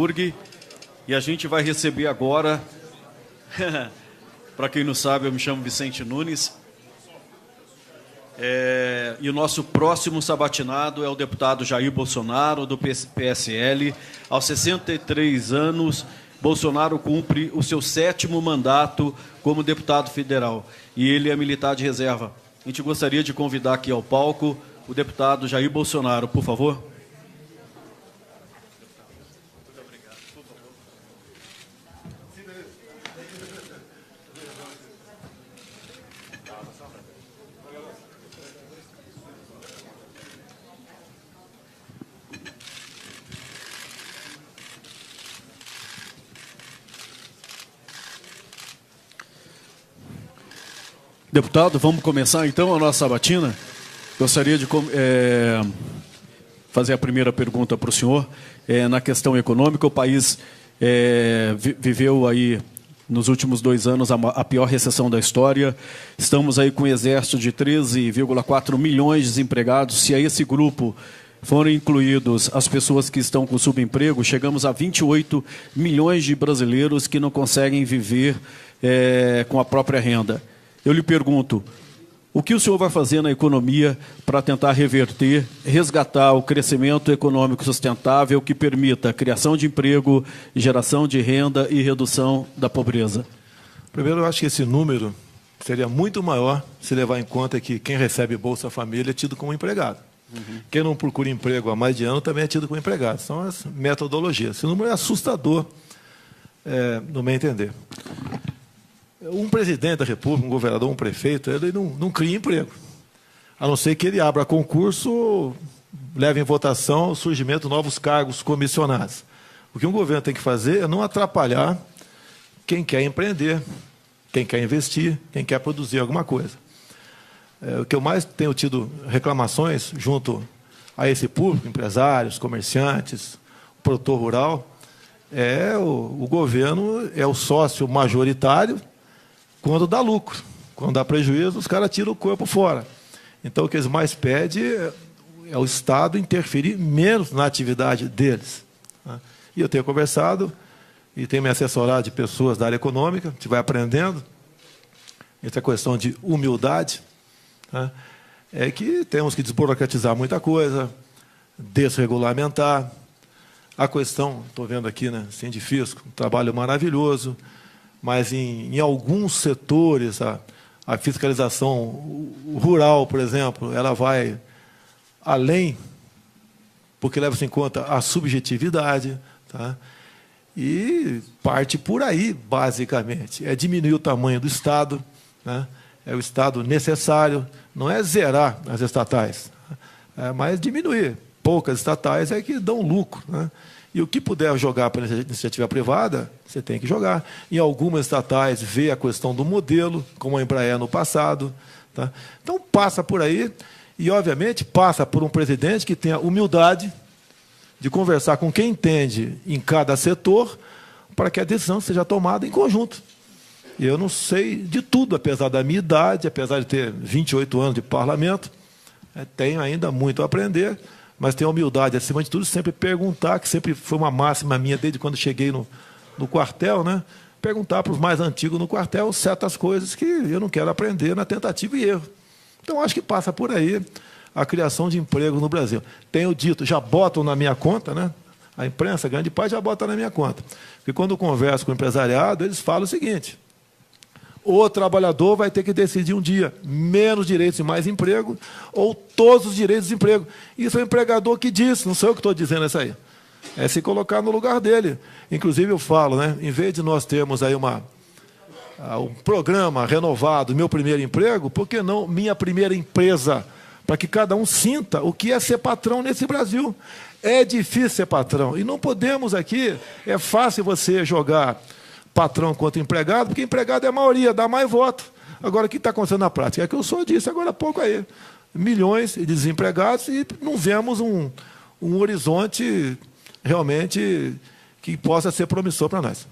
Luxemburgo, e a gente vai receber agora, para quem não sabe, eu me chamo Vicente Nunes, e o nosso próximo sabatinado é o deputado Jair Bolsonaro, do PSL. Aos 63 anos, Bolsonaro cumpre o seu 7º mandato como deputado federal, e ele é militar de reserva. A gente gostaria de convidar aqui ao palco o deputado Jair Bolsonaro, por favor. Deputado, vamos começar então a nossa sabatina. Gostaria de fazer a primeira pergunta para o senhor. Na questão econômica, o país viveu aí nos últimos 2 anos a pior recessão da história. Estamos aí com um exército de 13,4 milhões de desempregados. Se a esse grupo forem incluídos as pessoas que estão com subemprego, chegamos a 28 milhões de brasileiros que não conseguem viver com a própria renda. Eu lhe pergunto, o que o senhor vai fazer na economia para tentar reverter, resgatar o crescimento econômico sustentável que permita a criação de emprego, geração de renda e redução da pobreza? Primeiro, eu acho que esse número seria muito maior se levar em conta que quem recebe Bolsa Família é tido como empregado. Quem não procura emprego há mais de ano também é tido como empregado. São as metodologias. Esse número é assustador, no meu entender. Um presidente da República, um governador, um prefeito, ele não cria emprego. A não ser que ele abra concurso, leve em votação o surgimento de novos cargos comissionados. O que um governo tem que fazer é não atrapalhar quem quer empreender, quem quer investir, quem quer produzir alguma coisa. O que eu mais tenho tido reclamações junto a esse público, empresários, comerciantes, produtor rural, o governo é o sócio majoritário quando dá lucro. Quando dá prejuízo, os caras tiram o corpo fora. Então, o que eles mais pedem é o Estado interferir menos na atividade deles. E eu tenho conversado e tenho me assessorado de pessoas da área econômica, a gente vai aprendendo. Essa questão de humildade, é que temos que desburocratizar muita coisa, desregulamentar. A questão, estou vendo aqui, né, Sindifisco, um trabalho maravilhoso, mas em alguns setores, a fiscalização rural, por exemplo, ela vai além, porque leva-se em conta a subjetividade, tá? E parte por aí, basicamente. É diminuir o tamanho do Estado, né? É o Estado necessário, não é zerar as estatais, mas diminuir. Poucas estatais é que dão lucro, né? E o que puder jogar para a iniciativa privada, você tem que jogar. Em algumas estatais, vê a questão do modelo, como a Embraer no passado. Tá? Então, passa por aí e, obviamente, passa por um presidente que tenha humildade de conversar com quem entende em cada setor para que a decisão seja tomada em conjunto. Eu não sei de tudo, apesar da minha idade, apesar de ter 28 anos de parlamento, tenho ainda muito a aprender, mas tenho a humildade, acima de tudo, sempre perguntar, que sempre foi uma máxima minha desde quando cheguei no quartel, né? Perguntar para os mais antigos no quartel certas coisas que eu não quero aprender na tentativa e erro. Então, acho que passa por aí a criação de empregos no Brasil. Tenho dito, já botam na minha conta, né? A imprensa, grande parte, já bota na minha conta. Porque quando eu converso com o empresariado, eles falam o seguinte: o trabalhador vai ter que decidir um dia menos direitos e mais emprego, ou todos os direitos de emprego. Isso é o empregador que diz, não sou eu que estou dizendo isso aí. É se colocar no lugar dele. Inclusive, eu falo, né, em vez de nós termos aí um programa renovado, Meu Primeiro Emprego, por que não Minha Primeira Empresa? Para que cada um sinta o que é ser patrão nesse Brasil. É difícil ser patrão. E não podemos aqui, é fácil você jogar patrão contra empregado, porque empregado é a maioria, dá mais voto. Agora, o que está acontecendo na prática? É que eu só disse agora há pouco aí. Milhões de desempregados e não vemos um horizonte realmente que possa ser promissor para nós.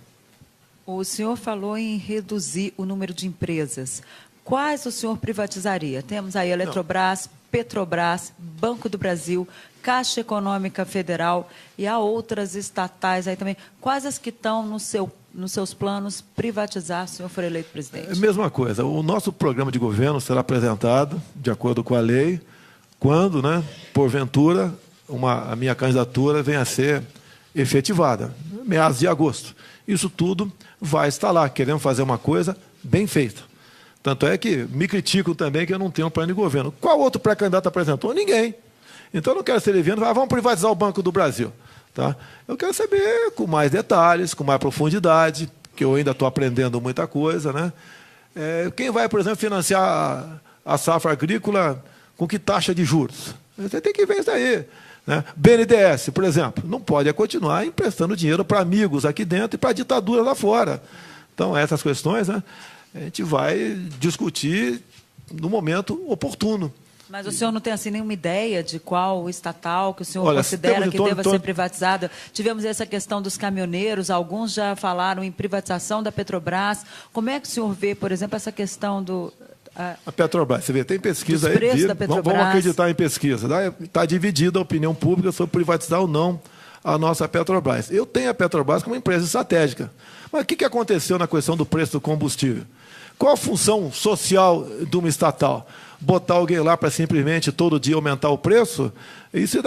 O senhor falou em reduzir o número de empresas. Quais o senhor privatizaria? Temos aí a Eletrobras, Petrobras, Banco do Brasil, Caixa Econômica Federal e há outras estatais aí também. Quais as que estão nos seus planos privatizar, se o senhor for eleito presidente? É a mesma coisa. O nosso programa de governo será apresentado, de acordo com a lei, quando, né, porventura, a minha candidatura venha a ser efetivada, meados de agosto. Isso tudo vai estar lá. Queremos fazer uma coisa bem feita. Tanto é que me criticam também que eu não tenho um plano de governo. Qual outro pré-candidato apresentou? Ninguém. Então, eu não quero ser ele vendo, vamos privatizar o Banco do Brasil. Tá? Eu quero saber com mais detalhes, com mais profundidade, que eu ainda estou aprendendo muita coisa. Né? Quem vai, por exemplo, financiar a safra agrícola com que taxa de juros? Você tem que ver isso aí. Né? BNDES, por exemplo, não pode continuar emprestando dinheiro para amigos aqui dentro e para a ditadura lá fora. Então, essas questões, né, a gente vai discutir no momento oportuno. Mas o senhor não tem assim nenhuma ideia de qual estatal que o senhor considera que deva ser privatizada? Tivemos essa questão dos caminhoneiros, alguns já falaram em privatização da Petrobras. Como é que o senhor vê, por exemplo, essa questão do... A Petrobras, você vê, tem pesquisa aí, vamos acreditar em pesquisa. Está dividida a opinião pública sobre privatizar ou não a nossa Petrobras. Eu tenho a Petrobras como empresa estratégica. Mas o que aconteceu na questão do preço do combustível? Qual a função social de uma estatal? Botar alguém lá para simplesmente todo dia aumentar o preço? Isso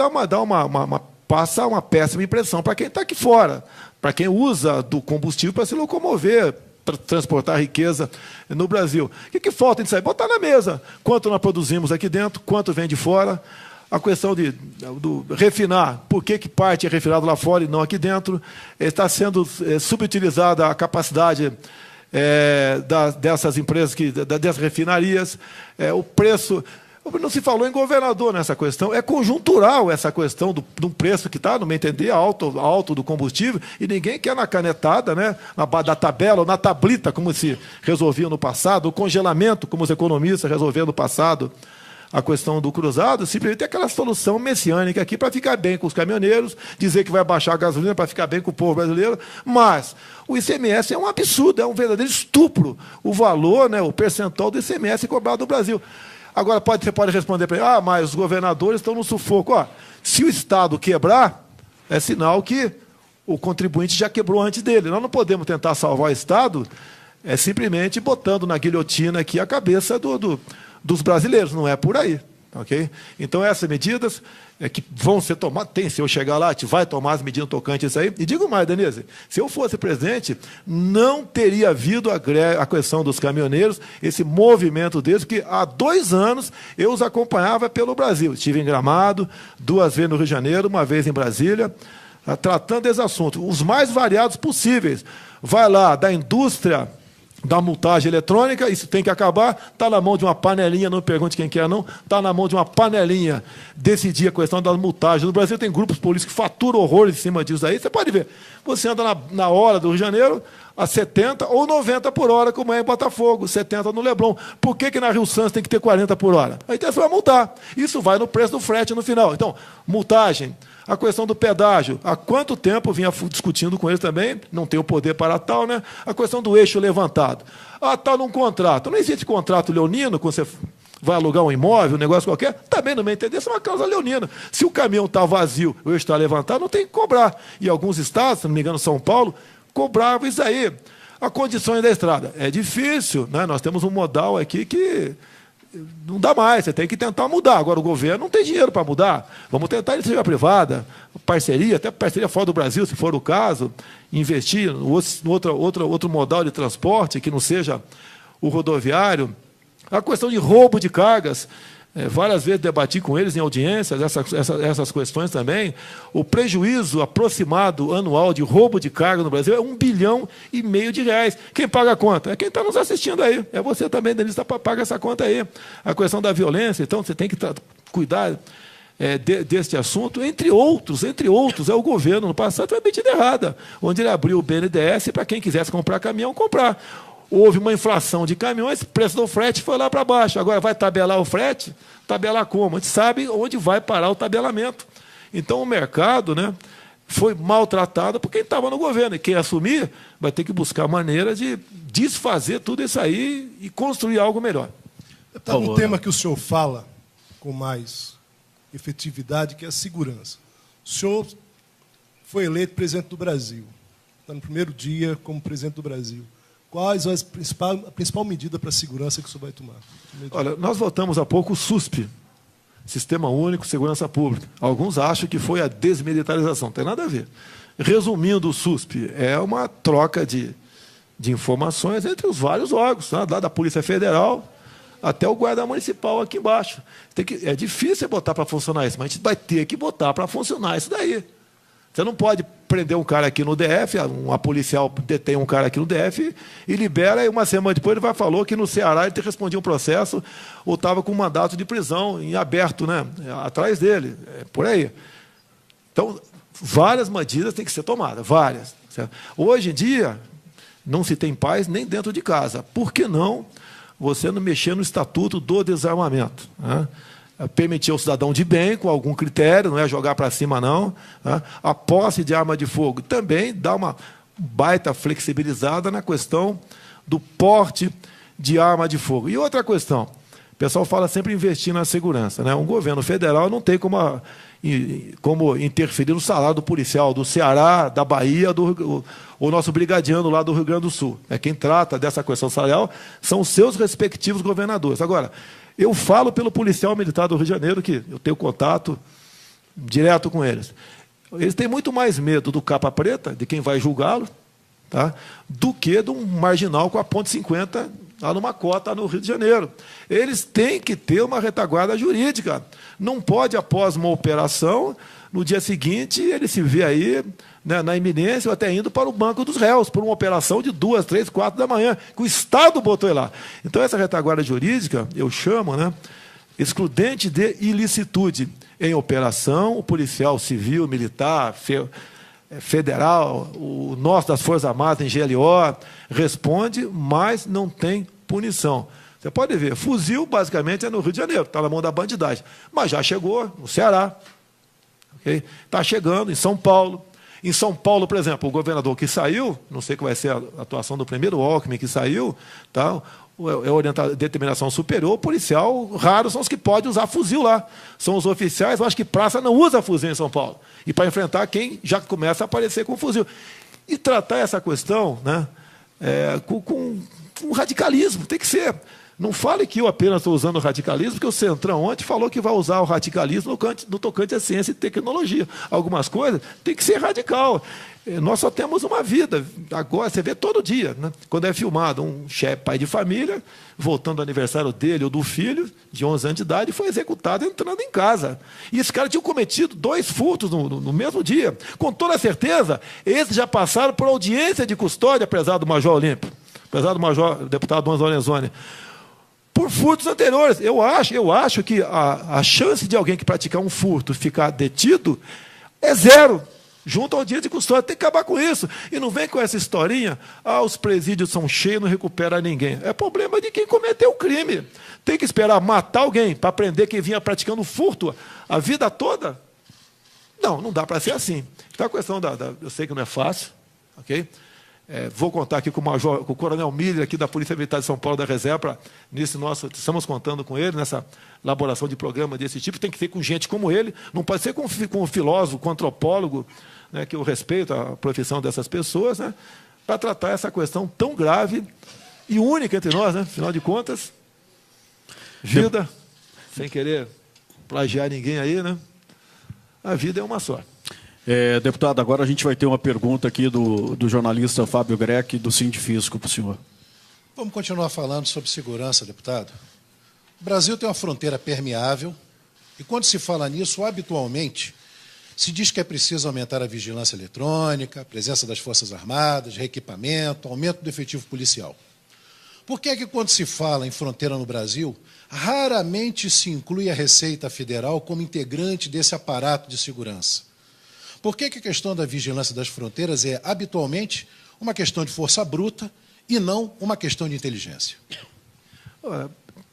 passa uma péssima impressão para quem está aqui fora, para quem usa do combustível para se locomover, para transportar riqueza no Brasil. O que falta disso aí? Botar na mesa quanto nós produzimos aqui dentro, quanto vem de fora. A questão do refinar, por que parte é refinado lá fora e não aqui dentro. Está sendo subutilizada a capacidade dessas empresas, dessas refinarias. O preço... Não se falou em governador nessa questão. É conjuntural essa questão do preço que está, no meu entender, alto do combustível, e ninguém quer na canetada, né, da tabela, ou na tablita, como se resolvia no passado, o congelamento, como os economistas resolveram no passado, a questão do cruzado, simplesmente tem aquela solução messiânica aqui para ficar bem com os caminhoneiros, dizer que vai baixar a gasolina para ficar bem com o povo brasileiro, mas o ICMS é um absurdo, é um verdadeiro estupro, o valor, né, o percentual do ICMS cobrado no Brasil. Agora, você pode responder para ele, mas os governadores estão no sufoco. Se o Estado quebrar, é sinal que o contribuinte já quebrou antes dele. Nós não podemos tentar salvar o Estado simplesmente botando na guilhotina aqui a cabeça dos brasileiros, não é por aí. Okay? Então, essas medidas que vão ser tomadas, se eu chegar lá, a gente vai tomar as medidas tocantes isso aí. E digo mais, Denise, se eu fosse presidente, não teria havido a questão dos caminhoneiros, esse movimento deles, porque há 2 anos eu os acompanhava pelo Brasil. Estive em Gramado, 2 vezes no Rio de Janeiro, 1 vez em Brasília, tratando desse assunto, os mais variados possíveis. Vai lá da indústria da multagem eletrônica, isso tem que acabar, está na mão de uma panelinha, não me pergunte quem que é, não, está na mão de uma panelinha decidir a questão das multagens. No Brasil tem grupos políticos que faturam horrores em cima disso aí, você pode ver. Você anda na hora do Rio de Janeiro a 70 ou 90 por hora, como é em Botafogo, 70 no Leblon. Por que na Rio Santos tem que ter 40 por hora? A intenção é multar. Isso vai no preço do frete no final. Então, multagem, a questão do pedágio, há quanto tempo vinha discutindo com eles também, não tem o poder para tal, né? A questão do eixo levantado. Está num contrato. Não existe contrato leonino, quando você vai alugar um imóvel, um negócio qualquer, também, no meu entender, isso é uma causa leonina. Se o caminhão está vazio, o eixo está levantado, não tem que cobrar. E alguns estados, se não me engano, São Paulo, cobravam isso aí. As condições da estrada. É difícil, né? Nós temos um modal aqui que não dá mais, você tem que tentar mudar. Agora, o governo não tem dinheiro para mudar. Vamos tentar iniciativa privada, parceria, até parceria fora do Brasil, se for o caso, investir no outro modal de transporte, que não seja o rodoviário. A questão de roubo de cargas, várias vezes debati com eles em audiências, essas questões também. O prejuízo aproximado anual de roubo de carga no Brasil é R$1,5 bilhão de reais. Quem paga a conta? É quem está nos assistindo aí. É você também, Denise, paga essa conta aí. A questão da violência, então, você tem que cuidar deste assunto, entre outros, é o governo, no passado, foi a medida errada, onde ele abriu o BNDES para quem quisesse comprar caminhão, comprar. Houve uma inflação de caminhões, o preço do frete foi lá para baixo. Agora vai tabelar o frete? Tabelar como? A gente sabe onde vai parar o tabelamento. Então o mercado, né, foi maltratado por quem estava no governo. E quem assumir vai ter que buscar maneira de desfazer tudo isso aí e construir algo melhor. Um tema que o senhor fala com mais efetividade, que é a segurança. O senhor foi eleito presidente do Brasil, está no primeiro dia como presidente do Brasil. Quais a principal medida para a segurança que o senhor vai tomar? Olha, nós votamos há pouco o SUSP, Sistema Único de Segurança Pública. Alguns acham que foi a desmilitarização, não tem nada a ver. Resumindo, o SUSP é uma troca de informações entre os vários órgãos, né? Da Polícia Federal até o guarda municipal aqui embaixo. É difícil botar para funcionar isso, mas a gente vai ter que botar para funcionar isso daí. Você não pode prender um cara aqui no DF, uma policial detém um cara aqui no DF e libera, e uma semana depois ele falou que no Ceará ele respondia um processo ou estava com um mandato de prisão em aberto, né, atrás dele, por aí. Então, várias medidas têm que ser tomadas, várias. Certo? Hoje em dia, não se tem paz nem dentro de casa. Por que não você não mexer no Estatuto do Desarmamento? Né? Permitir ao cidadão de bem, com algum critério, não é jogar para cima, não. Né? A posse de arma de fogo também dá uma baita flexibilizada na questão do porte de arma de fogo. E outra questão, o pessoal fala sempre em investir na segurança. Né? Um governo federal não tem como interferir no salário do policial do Ceará, da Bahia, o nosso brigadiano lá do Rio Grande do Sul. Quem trata dessa questão salarial são os seus respectivos governadores. Agora, eu falo pelo policial militar do Rio de Janeiro, que eu tenho contato direto com eles. Eles têm muito mais medo do capa preta, de quem vai julgá-lo, tá? Do que de um marginal com a ponte 50 lá numa cota no Rio de Janeiro. Eles têm que ter uma retaguarda jurídica. Não pode, após uma operação, no dia seguinte, ele se vê aí, né, na iminência, ou até indo para o banco dos réus, por uma operação de 2, 3, 4 da manhã, que o Estado botou ele lá. Então, essa retaguarda jurídica, eu chamo, né, excludente de ilicitude. Em operação, o policial civil, militar, federal, o nosso das Forças Armadas, em GLO, responde, mas não tem punição. Você pode ver, fuzil, basicamente, é no Rio de Janeiro, está na mão da bandidagem. Mas já chegou no Ceará, está chegando em São Paulo. Em São Paulo, por exemplo, o governador que saiu, não sei qual vai ser a atuação do primeiro, o Alckmin que saiu, tá? É determinação superior, o policial, raros são os que podem usar fuzil lá. São os oficiais, eu acho que praça não usa fuzil em São Paulo. E para enfrentar quem já começa a aparecer com fuzil. E tratar essa questão, né, com radicalismo, tem que ser. Não fale que eu apenas estou usando o radicalismo, porque o Centrão ontem falou que vai usar o radicalismo no tocante à ciência e tecnologia. Algumas coisas tem que ser radical. Nós só temos uma vida. Agora, você vê todo dia, né? Quando é filmado um chefe, pai de família, voltando ao aniversário dele ou do filho, de 11 anos de idade, foi executado entrando em casa. E esse cara tinha cometido 2 furtos no mesmo dia. Com toda certeza, esses já passaram por audiência de custódia, prezado Major Olímpio, prezado Major deputado Manzo Lorenzoni, por furtos anteriores. Eu acho que a chance de alguém que praticar um furto ficar detido é 0. Junto ao dia de custódia, tem que acabar com isso. E não vem com essa historinha, os presídios são cheios, não recupera ninguém. É problema de quem cometeu o crime. Tem que esperar matar alguém para prender quem vinha praticando furto a vida toda? Não dá para ser assim. Então a questão eu sei que não é fácil, ok? Vou contar aqui com o coronel Miller, aqui da Polícia Militar de São Paulo, da Reserva, estamos contando com ele nessa elaboração de programa desse tipo. Tem que ser com gente como ele, não pode ser com um filósofo, com um antropólogo, né, que eu respeito a profissão dessas pessoas, né, para tratar essa questão tão grave e única entre nós, né, afinal de contas, vida, sem querer plagiar ninguém aí, né, a vida é uma só. Deputado, agora a gente vai ter uma pergunta aqui do jornalista Fábio Greck, do Sindifisco, para o senhor. Vamos continuar falando sobre segurança, deputado. O Brasil tem uma fronteira permeável e, quando se fala nisso, habitualmente, se diz que é preciso aumentar a vigilância eletrônica, a presença das Forças Armadas, reequipamento, aumento do efetivo policial. Por que é que, quando se fala em fronteira no Brasil, raramente se inclui a Receita Federal como integrante desse aparato de segurança? Por que a questão da vigilância das fronteiras é, habitualmente, uma questão de força bruta e não uma questão de inteligência?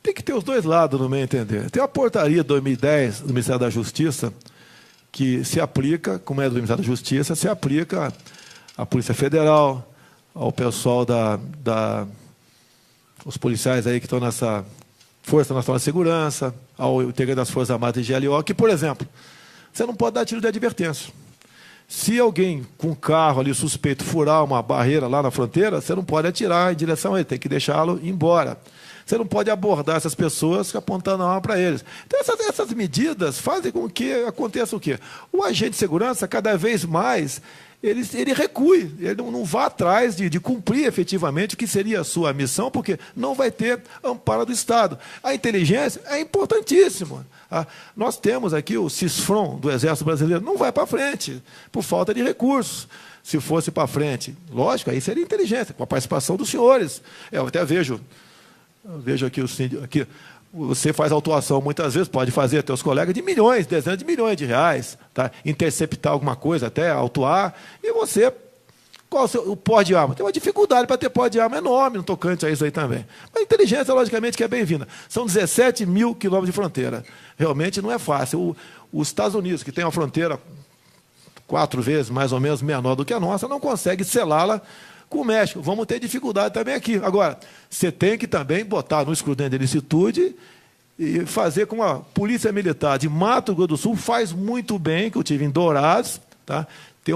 Tem que ter os dois lados, no meu entender. Tem a portaria de 2010 do Ministério da Justiça, que se aplica, como é do Ministério da Justiça, se aplica à Polícia Federal, ao pessoal os policiais aí que estão Força Nacional de Segurança, ao integrante das Forças Armadas e GLO, que, por exemplo, você não pode dar tiro de advertência. Se alguém com carro ali suspeito furar uma barreira lá na fronteira, você não pode atirar em direção a ele, tem que deixá-lo ir embora. Você não pode abordar essas pessoas apontando a arma para eles. Então, essas medidas fazem com que aconteça o quê? O agente de segurança, cada vez mais, ele recue, ele não vá atrás de cumprir efetivamente o que seria a sua missão, porque não vai ter amparo do Estado. A inteligência é importantíssima. Nós temos aqui o CISFRON do Exército Brasileiro, não vai para frente, por falta de recursos. Se fosse para frente, lógico, aí seria inteligência, com a participação dos senhores. Eu até vejo aqui o síndico, aqui, você faz autuação muitas vezes, pode fazer até os colegas de milhões, dezenas de milhões de reais, tá? Interceptar alguma coisa, até autuar, e você, qual o porte de arma? Tem uma dificuldade para ter porte de arma enorme no tocante a isso aí também. Mas a inteligência, logicamente, que é bem-vinda. São 17 mil quilômetros de fronteira. Realmente não é fácil. Os Estados Unidos, que tem uma fronteira 4 vezes mais ou menos menor do que a nossa, não consegue selá-la com o México. Vamos ter dificuldade também aqui. Agora, você tem que também botar no escrutínio de licitude e fazer como a Polícia Militar de Mato Grosso do Sul faz muito bem, que eu tive em Dourados, tá? Tem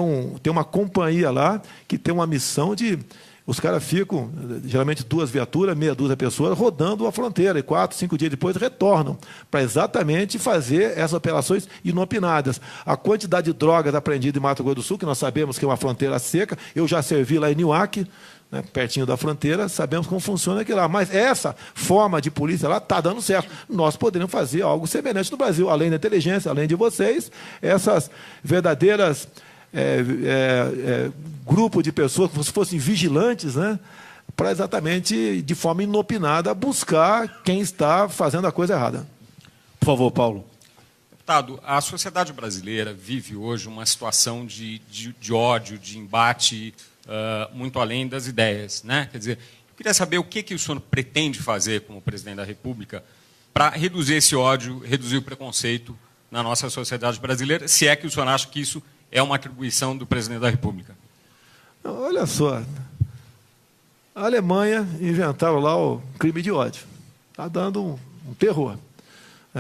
uma companhia lá que tem uma missão de... Os caras ficam, geralmente 2 viaturas, meia dúzia de pessoas, rodando a fronteira, e 4, 5 dias depois retornam, para exatamente fazer essas operações inopinadas. A quantidade de drogas apreendidas em Mato Grosso do Sul, que nós sabemos que é uma fronteira seca, eu já servi lá em Niuaque, né, pertinho da fronteira, sabemos como funciona aquilo lá. Mas essa forma de polícia lá está dando certo. Nós poderíamos fazer algo semelhante no Brasil, além da inteligência, além de vocês, essas verdadeiras... grupo de pessoas que fossem vigilantes, né, para exatamente, de forma inopinada, buscar quem está fazendo a coisa errada. Por favor, Paulo. Deputado, a sociedade brasileira vive hoje uma situação de ódio, de embate, muito além das ideias, né? Quer dizer, eu queria saber o que o senhor pretende fazer como presidente da República para reduzir esse ódio, reduzir o preconceito na nossa sociedade brasileira, se é que o senhor acha que isso é uma atribuição do presidente da República. Olha só, a Alemanha inventaram lá o crime de ódio. Está dando um terror.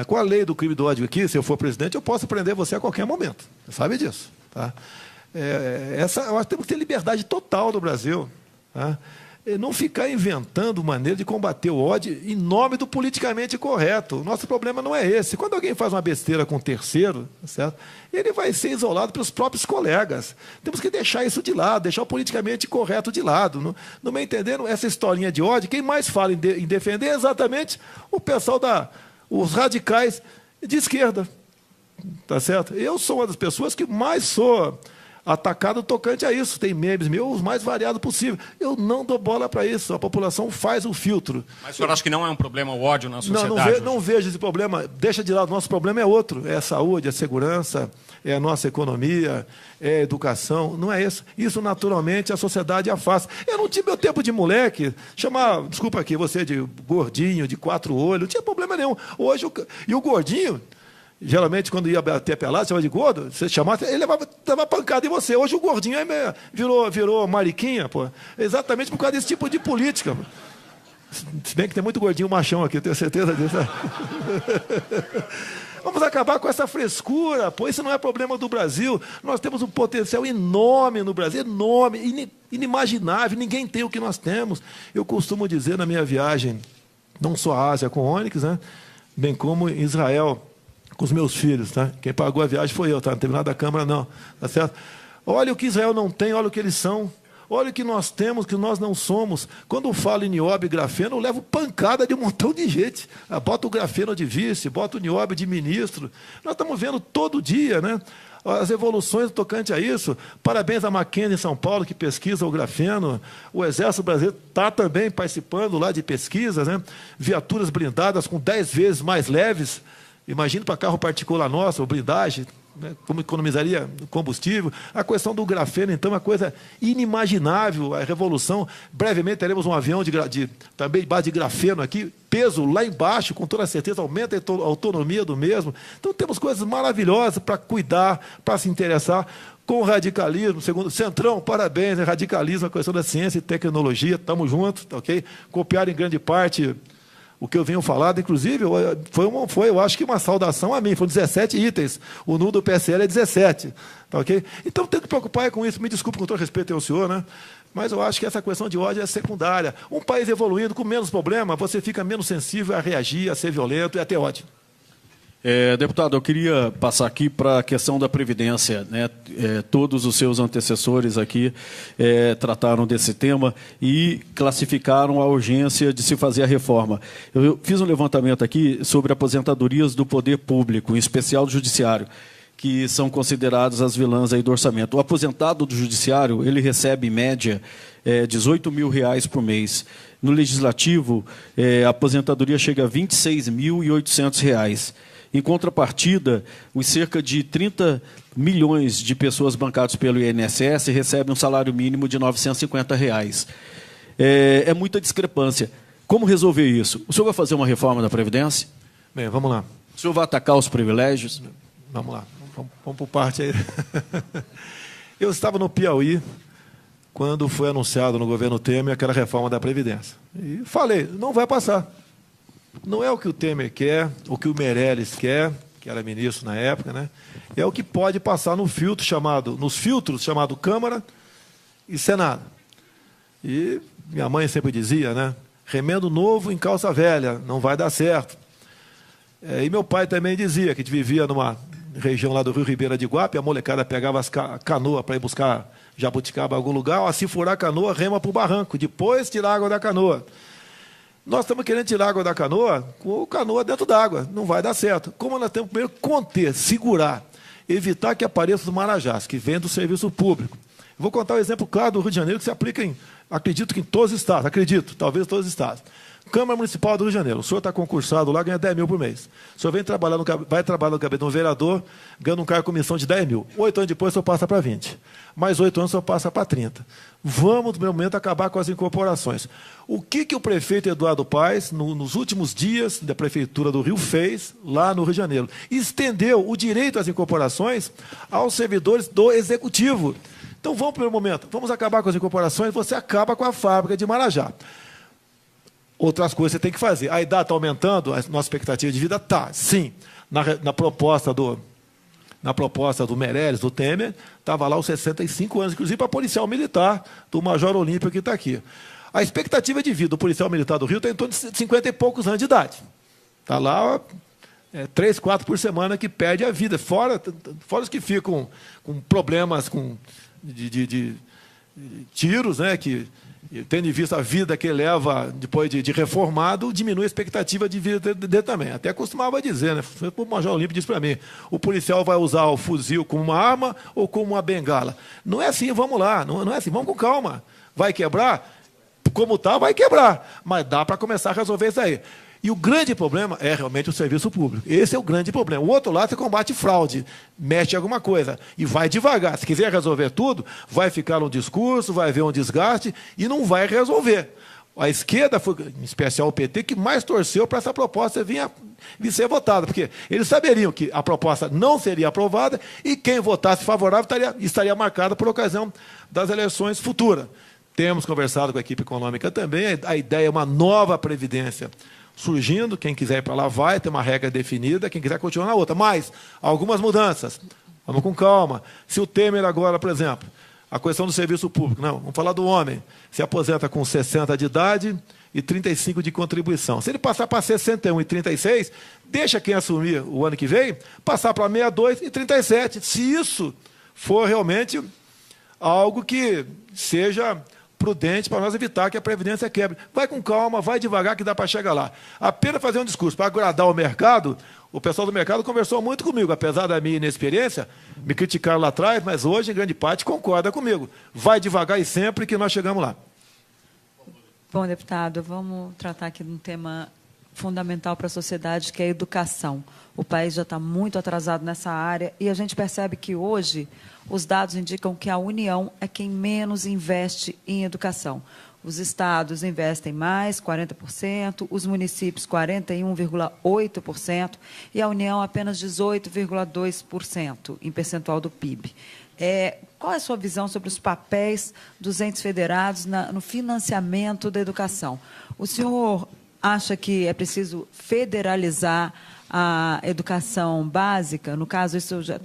Com a lei do crime de ódio aqui, se eu for presidente, eu posso prender você a qualquer momento. Você sabe disso. Tá? Nós temos que ter liberdade total no Brasil. Tá? E não ficar inventando maneira de combater o ódio em nome do politicamente correto. O nosso problema não é esse. Quando alguém faz uma besteira com um terceiro, certo? Ele vai ser isolado pelos próprios colegas. Temos que deixar isso de lado, deixar o politicamente correto de lado. Não me entendendo essa historinha de ódio, quem mais fala em defender é exatamente o pessoal os radicais de esquerda. Tá certo? Eu sou uma das pessoas que mais sou atacado tocante a isso. Tem memes meus os mais variados possível. Eu não dou bola para isso. A população faz o filtro. Mas o senhor acha que não é um problema o ódio na sociedade? Não vejo esse problema. Deixa de lado. Nosso problema é outro. É a saúde, a segurança, é a nossa economia, é a educação. Não é isso. Isso, naturalmente, a sociedade afasta. Eu não tive meu tempo de moleque. Desculpa aqui, você de gordinho, de 4 olhos. Não tinha problema nenhum. Hoje, e o gordinho... Geralmente, quando ia bater pelado, chamava de gordo, você chamava, ele levava pancada em você. Hoje o gordinho virou mariquinha, pô. Exatamente por causa desse tipo de política. Pô. Se bem que tem muito gordinho machão aqui, eu tenho certeza disso. Vamos acabar com essa frescura, pô. Isso não é problema do Brasil. Nós temos um potencial enorme no Brasil, enorme, inimaginável. Ninguém tem o que nós temos. Eu costumo dizer na minha viagem, não só à Ásia com Ônix, né, bem como em Israel, com os meus filhos, tá? Quem pagou a viagem foi eu, tá? Não teve nada da Câmara, não. Tá certo? Olha o que Israel não tem, olha o que eles são. Olha o que nós temos, que nós não somos. Quando eu falo em nióbio e grafeno, eu levo pancada de um montão de gente. Bota o grafeno de vice, bota o nióbio de ministro. Nós estamos vendo todo dia, né, as evoluções tocante a isso. Parabéns à Mackenzie em São Paulo, que pesquisa o grafeno. O Exército Brasileiro está também participando lá de pesquisas, né? Viaturas blindadas com 10 vezes mais leves. Imagina para carro particular nosso, ou blindagem, né, como economizaria combustível. A questão do grafeno, então, é uma coisa inimaginável, a revolução. Brevemente teremos um avião também de base de grafeno aqui, peso lá embaixo, com toda certeza, aumenta a autonomia do mesmo. Então, temos coisas maravilhosas para cuidar, para se interessar. Com o radicalismo, segundo Centrão, parabéns, né? Radicalismo, a questão da ciência e tecnologia, estamos juntos, tá, ok? Copiaram em grande parte O que eu venho falando, inclusive, foi, eu acho que uma saudação a mim. Foram 17 itens. O número do PSL é 17. Tá, ok? Então, tem que preocupar com isso. Me desculpe com todo respeito ao senhor, né? Mas eu acho que essa questão de ódio é secundária. Um país evoluindo, com menos problema, você fica menos sensível a reagir, a ser violento e a ter ódio. Deputado, eu queria passar aqui para a questão da Previdência, né? Todos os seus antecessores aqui trataram desse tema e classificaram a urgência de se fazer a reforma. Eu fiz um levantamento aqui sobre aposentadorias do poder público, em especial do judiciário, que são consideradas as vilãs aí do orçamento. O aposentado do judiciário, ele recebe, em média, R$18 mil por mês. No Legislativo, a aposentadoria chega a R$26.800. Em contrapartida, os cerca de 30 milhões de pessoas bancadas pelo INSS recebem um salário mínimo de R$950. É muita discrepância. Como resolver isso? O senhor vai fazer uma reforma da Previdência? Bem, vamos lá. O senhor vai atacar os privilégios? Vamos lá. Vamos por parte aí. Eu estava no Piauí quando foi anunciado no governo Temer aquela reforma da Previdência. E falei, não vai passar. Não é o que o Temer quer, o que o Meirelles quer, que era ministro na época, né? É o que pode passar nos filtros chamado Câmara e Senado. E minha mãe sempre dizia, né? Remendo novo em calça velha, não vai dar certo. E meu pai também dizia que a gente vivia numa região lá do Rio Ribeira de Iguape, a molecada pegava as canoas para ir buscar jabuticaba em algum lugar, se furar a canoa, rema para o barranco, depois tirar a água da canoa. Nós estamos querendo tirar a água da canoa com a canoa dentro d'água. Não vai dar certo. Como nós temos que primeiro conter, segurar, evitar que apareça os marajás, que vêm do serviço público. Eu vou contar um exemplo claro do Rio de Janeiro, que se aplica acredito que em todos os estados, talvez todos os estados. Câmara Municipal do Rio de Janeiro. O senhor está concursado lá, ganha 10 mil por mês. O senhor vai trabalhar no gabinete de um vereador, ganha um cargo de comissão de 10 mil. 8 anos depois, o senhor passa para 20. Mais 8 anos, o senhor passa para 30. Vamos, no primeiro momento, acabar com as incorporações. O que o prefeito Eduardo Paes, nos últimos dias da Prefeitura do Rio, fez lá no Rio de Janeiro? Estendeu o direito às incorporações aos servidores do Executivo. Então, vamos, no primeiro momento, vamos acabar com as incorporações, você acaba com a fábrica de Marajá. Outras coisas você tem que fazer. A idade está aumentando, a nossa expectativa de vida está, sim. Na proposta do Meirelles, do Temer, estava lá os 65 anos, inclusive para policial militar do Major Olímpio que está aqui. A expectativa de vida do policial militar do Rio está em torno de 50 e poucos anos de idade. Está lá 3, 4 por semana que perde a vida, fora os que ficam com problemas de tiros, né, que, tendo em vista a vida que ele leva depois de reformado, diminui a expectativa de vida dele também. Até costumava dizer, né? O Major Olímpio disse para mim, o policial vai usar o fuzil como uma arma ou como uma bengala? Não é assim, vamos lá, não é assim, vamos com calma. Vai quebrar? Como está, vai quebrar. Mas dá para começar a resolver isso aí. E o grande problema é realmente o serviço público. Esse é o grande problema. O outro lado, você combate fraude, mexe alguma coisa e vai devagar. Se quiser resolver tudo, vai ficar um discurso, vai haver um desgaste e não vai resolver. A esquerda, foi, em especial o PT, que mais torceu para essa proposta vir ser votada, porque eles saberiam que a proposta não seria aprovada e quem votasse favorável estaria marcado por ocasião das eleições futuras. Temos conversado com a equipe econômica também, a ideia é uma nova previdência surgindo, quem quiser ir para lá vai, tem uma regra definida, quem quiser continuar na outra. Mas, algumas mudanças, vamos com calma. Se o Temer agora, por exemplo, a questão do serviço público, não, vamos falar do homem, se aposenta com 60 de idade e 35 de contribuição. Se ele passar para 61 e 36, deixa quem assumir o ano que vem, passar para 62 e 37. Se isso for realmente algo que seja prudente para nós evitar que a Previdência quebre. Vai com calma, vai devagar que dá para chegar lá. Apenas fazer um discurso para agradar o mercado, o pessoal do mercado conversou muito comigo, apesar da minha inexperiência, me criticaram lá atrás, mas hoje, em grande parte, concorda comigo. Vai devagar e sempre que nós chegamos lá. Bom, deputado, vamos tratar aqui de um tema fundamental para a sociedade, que é a educação. O país já está muito atrasado nessa área e a gente percebe que hoje os dados indicam que a União é quem menos investe em educação. Os estados investem mais, 40%, os municípios 41,8% e a União apenas 18,2% em percentual do PIB. Qual é a sua visão sobre os papéis dos entes federados no financiamento da educação? O senhor acha que é preciso federalizar a educação básica? No caso,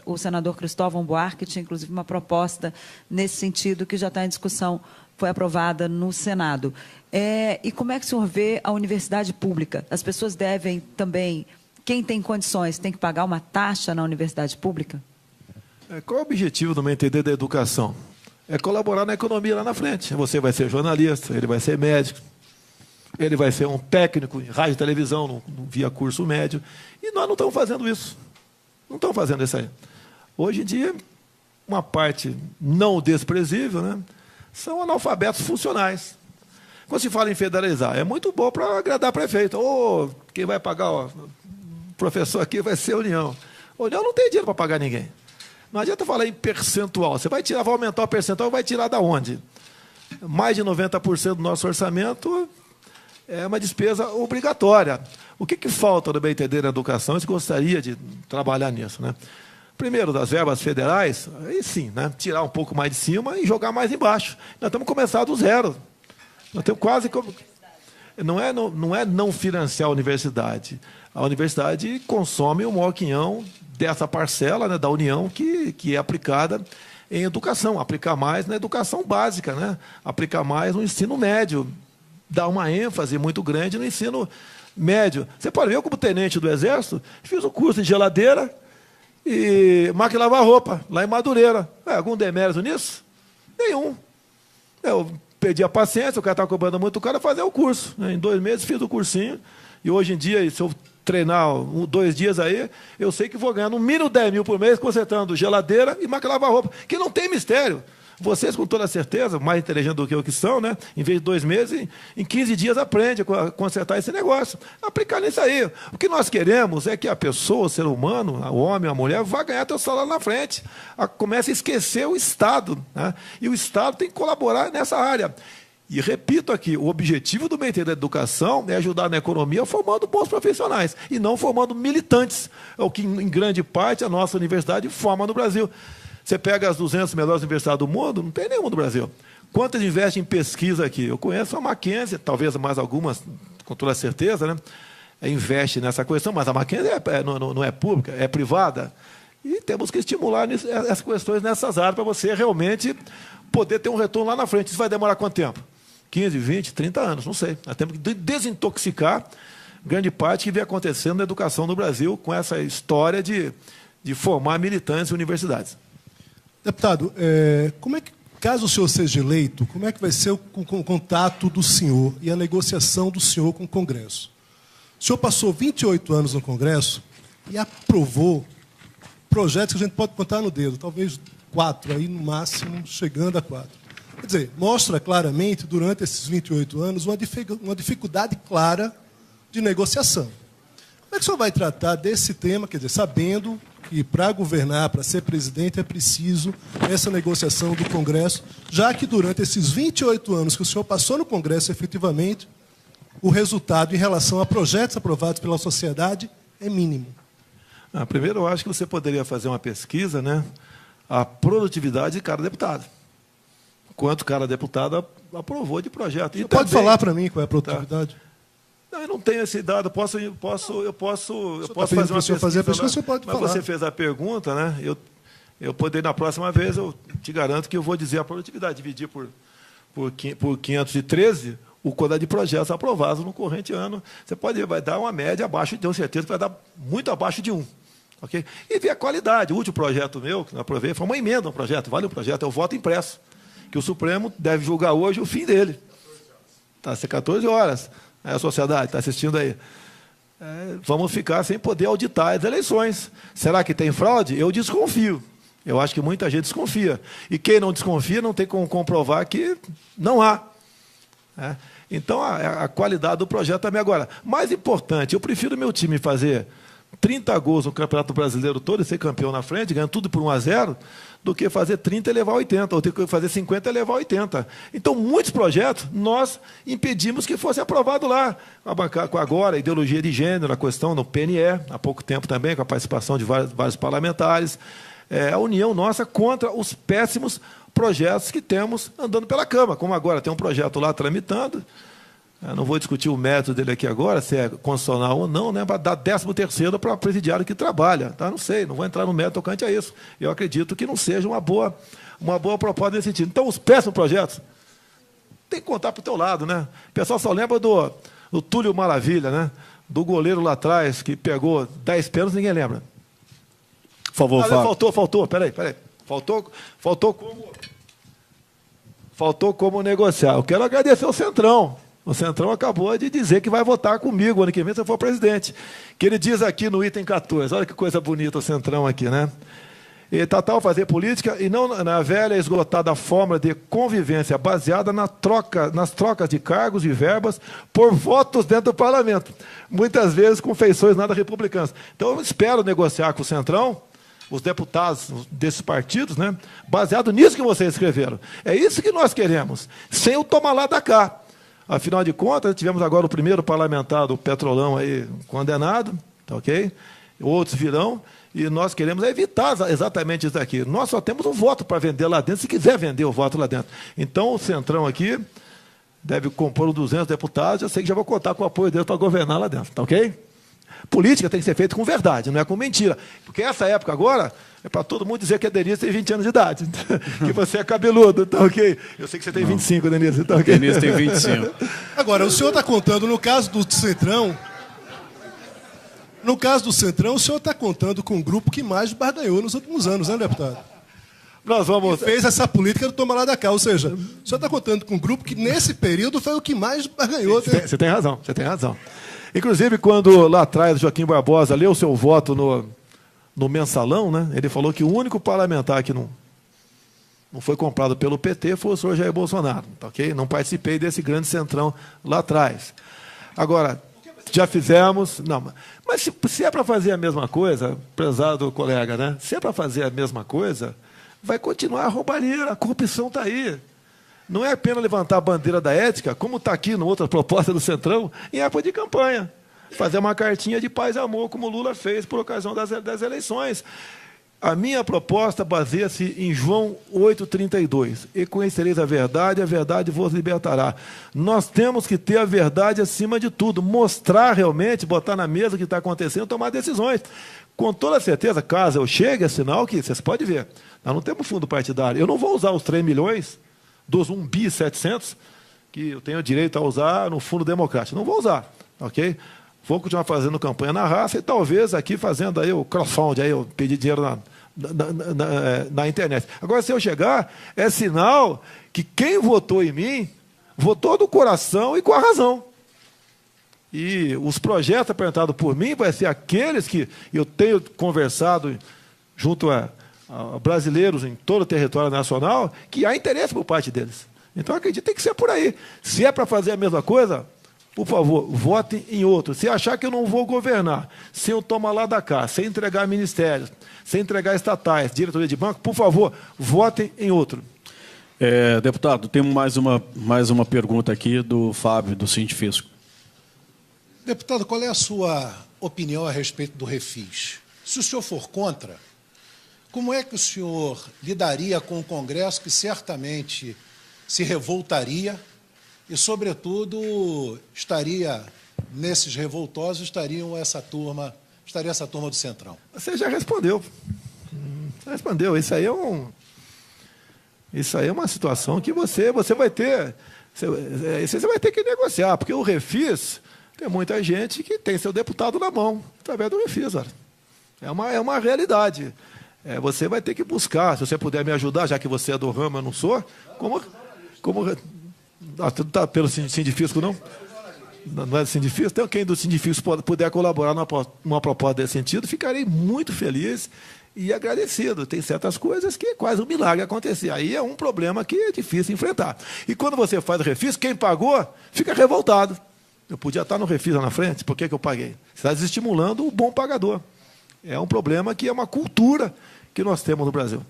o senador Cristóvão Buarque tinha, inclusive, uma proposta nesse sentido que já está em discussão, foi aprovada no Senado. E como é que o senhor vê a universidade pública? As pessoas devem também, quem tem condições, tem que pagar uma taxa na universidade pública? Qual é o objetivo, no meu entender, da educação? É colaborar na economia lá na frente. Você vai ser jornalista, ele vai ser médico, ele vai ser um técnico em rádio e televisão, via curso médio. E nós não estamos fazendo isso. Não estamos fazendo isso aí. Hoje em dia, uma parte não desprezível, né, são analfabetos funcionais. Quando se fala em federalizar, é muito bom para agradar prefeito. Quem vai pagar, o professor aqui vai ser a União. A União não tem dinheiro para pagar ninguém. Não adianta falar em percentual. Você vai aumentar o percentual, vai tirar da onde? Mais de 90% do nosso orçamento é uma despesa obrigatória. O que falta, no meu entender, na educação? Eu gostaria de trabalhar nisso, né? Primeiro, das verbas federais, aí sim, né? Tirar um pouco mais de cima e jogar mais embaixo. Nós estamos começando do zero. Nós temos quase... Não é não financiar a universidade. A universidade consome o maior quinhão dessa parcela, né, da União que é aplicada em educação. Aplicar mais na educação básica, né? Aplicar mais no ensino médio. Dar uma ênfase muito grande no ensino médio. Você pode ver, eu como tenente do Exército, fiz o curso de geladeira e máquina de lavar roupa, lá em Madureira. Algum demérito nisso? Nenhum. Eu perdi a paciência, o cara estava cobrando muito caro, fazer o curso. Em 2 meses fiz o cursinho. E hoje em dia, se eu treinar 2 dias aí, eu sei que vou ganhar no mínimo 10 mil por mês consertando geladeira e máquina de lavar roupa, que não tem mistério. Vocês, com toda certeza, mais inteligentes do que eu que são, né? Em vez de 2 meses, em 15 dias aprende a consertar esse negócio. Aplicar nisso aí. O que nós queremos é que a pessoa, o ser humano, o homem, a mulher, vá ganhar seu salário na frente. Comece a esquecer o Estado, né? E o Estado tem que colaborar nessa área. E repito aqui, o objetivo do Ministério da Educação é ajudar na economia formando bons profissionais e não formando militantes. É o que, em grande parte, a nossa universidade forma no Brasil. Você pega as 200 melhores universidades do mundo, não tem nenhuma no Brasil. Quantas investem em pesquisa aqui? Eu conheço a Mackenzie, talvez mais algumas, com toda certeza, né? Investe nessa questão, mas a Mackenzie não é pública, é privada. E temos que estimular essas questões nessas áreas para você realmente poder ter um retorno lá na frente. Isso vai demorar quanto tempo? 15, 20, 30 anos, não sei. Nós temos que desintoxicar grande parte que vem acontecendo na educação no Brasil com essa história de formar militantes em universidades. Deputado, como é que, caso o senhor seja eleito, como é que vai ser o contato do senhor e a negociação do senhor com o Congresso? O senhor passou 28 anos no Congresso e aprovou projetos que a gente pode contar no dedo, talvez 4, aí no máximo, chegando a 4. Quer dizer, mostra claramente, durante esses 28 anos, uma dificuldade clara de negociação. Como é que o senhor vai tratar desse tema, quer dizer, sabendo que para governar, para ser presidente, é preciso essa negociação do Congresso, já que durante esses 28 anos que o senhor passou no Congresso, efetivamente, o resultado em relação a projetos aprovados pela sociedade é mínimo? Primeiro, eu acho que você poderia fazer uma pesquisa, né, a produtividade de cada deputado. Quanto cada deputado aprovou de projeto. Você pode falar para mim qual é a produtividade? Não, eu não tenho esse dado. Eu posso fazer uma pesquisa. Você pode mas falar. Você fez a pergunta, né? Eu poderia, na próxima vez, eu te garanto que eu vou dizer a produtividade. Dividir por 513 o quantidade de projetos aprovados no corrente ano. Vai dar uma média abaixo, tenho certeza que vai dar muito abaixo de 1. Okay? E ver a qualidade. O último projeto meu, que eu aprovei, foi uma emenda ao projeto. Vale o projeto, é o voto impresso. Que o Supremo deve julgar hoje o fim dele. Está a ser 14 horas. A sociedade está assistindo aí. Vamos ficar sem poder auditar as eleições. Será que tem fraude? Eu desconfio. Eu acho que muita gente desconfia. E quem não desconfia não tem como comprovar que não há. Então, a qualidade do projeto também. Agora, mais importante, eu prefiro meu time fazer 30 gols no Campeonato Brasileiro todo e ser campeão na frente, ganhando tudo por 1-0, do que fazer 30 e levar 80, ou ter que fazer 50 e levar 80. Então, muitos projetos nós impedimos que fosse aprovado lá. Agora, a ideologia de gênero, a questão no PNE, há pouco tempo também, com a participação de vários parlamentares, a união nossa contra os péssimos projetos que temos andando pela Câmara. Como agora tem um projeto lá tramitando, Eu não vou discutir o método dele aqui agora, se é constitucional ou não, né, para dar 13º para presidiário que trabalha. Tá? Não sei, não vou entrar no método tocante a isso. Eu acredito que não seja uma boa proposta nesse sentido. Então, os péssimos projetos tem que contar para o teu lado. Né? O pessoal só lembra do Túlio Maravilha, né? Do goleiro lá atrás, que pegou 10 pênaltis, ninguém lembra. Por favor, Fábio. Faltou, peraí. Faltou como negociar. Eu quero agradecer ao Centrão. O Centrão acabou de dizer que vai votar comigo ano que vem se eu for presidente. Que ele diz aqui no item 14, olha que coisa bonita o Centrão aqui, né? E tal fazer política e não na velha e esgotada fórmula de convivência baseada nas trocas de cargos e verbas por votos dentro do parlamento, muitas vezes com feições nada republicanas. Então, eu espero negociar com o Centrão, os deputados desses partidos, né, baseado nisso que vocês escreveram. É isso que nós queremos, sem o tomar lá da cá. Afinal de contas, tivemos agora o primeiro parlamentar do Petrolão aí condenado, tá ok? Outros virão. E nós queremos evitar exatamente isso aqui. Nós só temos um voto para vender lá dentro, se quiser vender o voto lá dentro. Então, o Centrão aqui deve compor os 200 deputados, eu sei que já vou contar com o apoio dele para governar lá dentro, tá ok? Política tem que ser feita com verdade, não é com mentira. Porque essa época agora é para todo mundo dizer que a Denise tem 20 anos de idade, que você é cabeludo, tá ok? Eu sei que você tem 25, Denise, tá ok? Denise tem 25. Agora, o senhor está contando, no caso do Centrão... No caso do Centrão, o senhor está contando com um grupo que mais barganhou nos últimos anos, né, deputado? Nós vamos... E fez essa política do tomar lá da cá. Ou seja, o senhor está contando com um grupo que, nesse período, foi o que mais barganhou. Você tem razão, você tem razão. Inclusive, quando lá atrás o Joaquim Barbosa leu seu voto no mensalão, né, ele falou que o único parlamentar que não foi comprado pelo PT foi o senhor Jair Bolsonaro. Tá, ok? Não participei desse grande Centrão lá atrás. Agora... Já fizemos, não, mas se é para fazer a mesma coisa, prezado colega, né? Se é para fazer a mesma coisa, vai continuar a roubalheira, a corrupção está aí. Não é apenas levantar a bandeira da ética, como está aqui no outra proposta do Centrão, em época de campanha. Fazer uma cartinha de paz e amor, como o Lula fez por ocasião das eleições. A minha proposta baseia-se em João 8,32. E conhecereis a verdade vos libertará. Nós temos que ter a verdade acima de tudo, mostrar realmente, botar na mesa o que está acontecendo, tomar decisões. Com toda certeza, caso eu chegue, é sinal que, vocês podem ver, nós não temos fundo partidário. Eu não vou usar os 3 milhões dos 1.700.000 que eu tenho direito a usar no fundo democrático. Não vou usar, ok? Vou continuar fazendo campanha na raça e talvez aqui fazendo aí o crowdfunding, aí eu pedir dinheiro na internet. Agora, se eu chegar, é sinal que quem votou em mim, votou do coração e com a razão. E os projetos apresentados por mim vai ser aqueles que eu tenho conversado junto a brasileiros em todo o território nacional, que há interesse por parte deles. Então, eu acredito que tem que ser por aí. Se é para fazer a mesma coisa... Por favor, votem em outro. Se achar que eu não vou governar, sem eu tomar lá da cá, sem entregar ministérios, sem entregar estatais, diretoria de banco, por favor, votem em outro. Deputado, temos mais uma pergunta aqui do Fábio, do Sindifisco. Deputado, qual é a sua opinião a respeito do refis? Se o senhor for contra, como é que o senhor lidaria com o Congresso, que certamente se revoltaria e, sobretudo, estaria nesses revoltosos, estaria essa turma do Centrão? Você já respondeu. Isso aí é uma situação que você vai ter. Você vai ter que negociar, porque o refis tem muita gente que tem seu deputado na mão, através do refis. Olha. É uma realidade. Você vai ter que buscar, se você puder me ajudar, já que você é do ramo, eu não sou, como tá pelo Sindifisco, não? Não é do Sindifisco? Então, quem do Sindifisco puder colaborar numa proposta desse sentido, ficarei muito feliz e agradecido. Tem certas coisas que é quase um milagre acontecer. Aí é um problema que é difícil enfrentar. E quando você faz o refis, quem pagou fica revoltado. Eu podia estar no refis lá na frente, por que eu paguei? Você está desestimulando o bom pagador. É um problema que é uma cultura que nós temos no Brasil.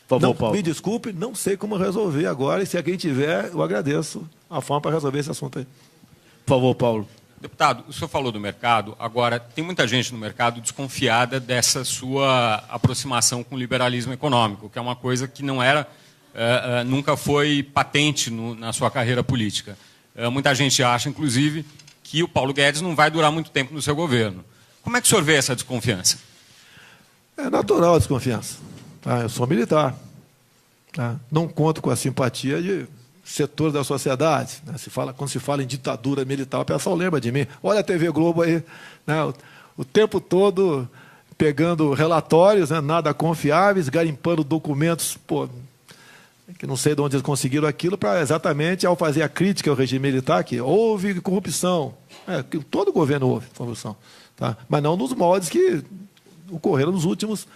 Por favor, Paulo. Me desculpe, não sei como resolver agora, e se alguém tiver, eu agradeço a forma para resolver esse assunto aí. Por favor, Paulo. Deputado, o senhor falou do mercado, agora tem muita gente no mercado desconfiada dessa sua aproximação com o liberalismo econômico, que é uma coisa que não era, nunca foi patente na sua carreira política. Muita gente acha, inclusive, que o Paulo Guedes não vai durar muito tempo no seu governo. Como é que o senhor vê essa desconfiança? É natural a desconfiança. Tá? Eu sou militar. Tá? Não conto com a simpatia de setores da sociedade. Né? Quando se fala em ditadura militar, o pessoal lembra de mim. Olha a TV Globo aí, né? O tempo todo pegando relatórios, né? Nada confiáveis, garimpando documentos, que não sei de onde eles conseguiram aquilo, para exatamente, ao fazer a crítica ao regime militar, que houve corrupção. Que todo governo houve corrupção. Tá? Mas não nos moldes que ocorreram nos últimos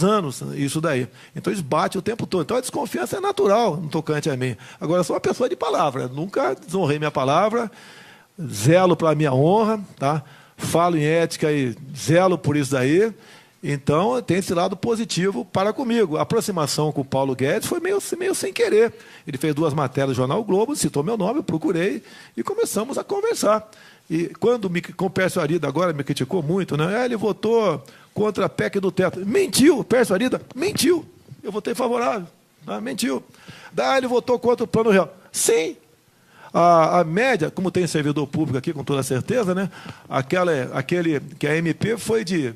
anos, isso daí. Então, eles batem o tempo todo. Então, a desconfiança é natural no tocante a mim. Agora, eu sou uma pessoa de palavra. Nunca desonrei minha palavra, zelo para a minha honra, tá? Falo em ética e zelo por isso daí. Então, tem esse lado positivo para comigo. A aproximação com o Paulo Guedes foi meio sem querer. Ele fez 2 matérias do Jornal o Globo, citou meu nome, eu procurei e começamos a conversar. E quando com o Pércio Arida agora me criticou muito, né? Ele votou contra a PEC do teto. Mentiu, Pércio Arida, mentiu. Eu votei favorável, tá? Mentiu. Daí ele votou contra o Plano Real. Sim. A média, como tem servidor público aqui, com toda certeza, né? Aquele que a MP foi de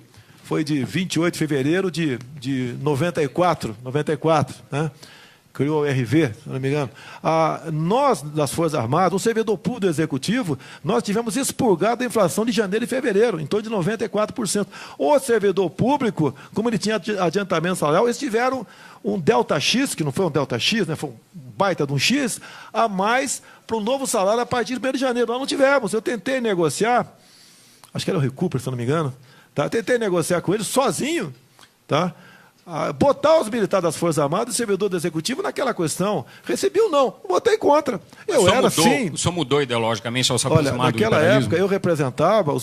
28 de fevereiro de 94, né? Criou o RV, se não me engano. Nós, das Forças Armadas, o servidor público do Executivo, nós tivemos expurgado a inflação de janeiro e fevereiro, em torno de 94%. O servidor público, como ele tinha adiantamento salarial, eles tiveram um delta X, que não foi um delta X, né? Foi um baita de um X, a mais para o novo salário a partir de 1º de janeiro. Nós não tivemos. Eu tentei negociar, acho que era o Recupero, se não me engano, tá? Tentei negociar com ele sozinho, tá? Botar os militares das Forças Armadas e o servidor do Executivo naquela questão. Recebi ou não? Votei contra. Eu era assim. O senhor mudou ideologicamente ao se aproximar do liberalismo? Naquela época eu representava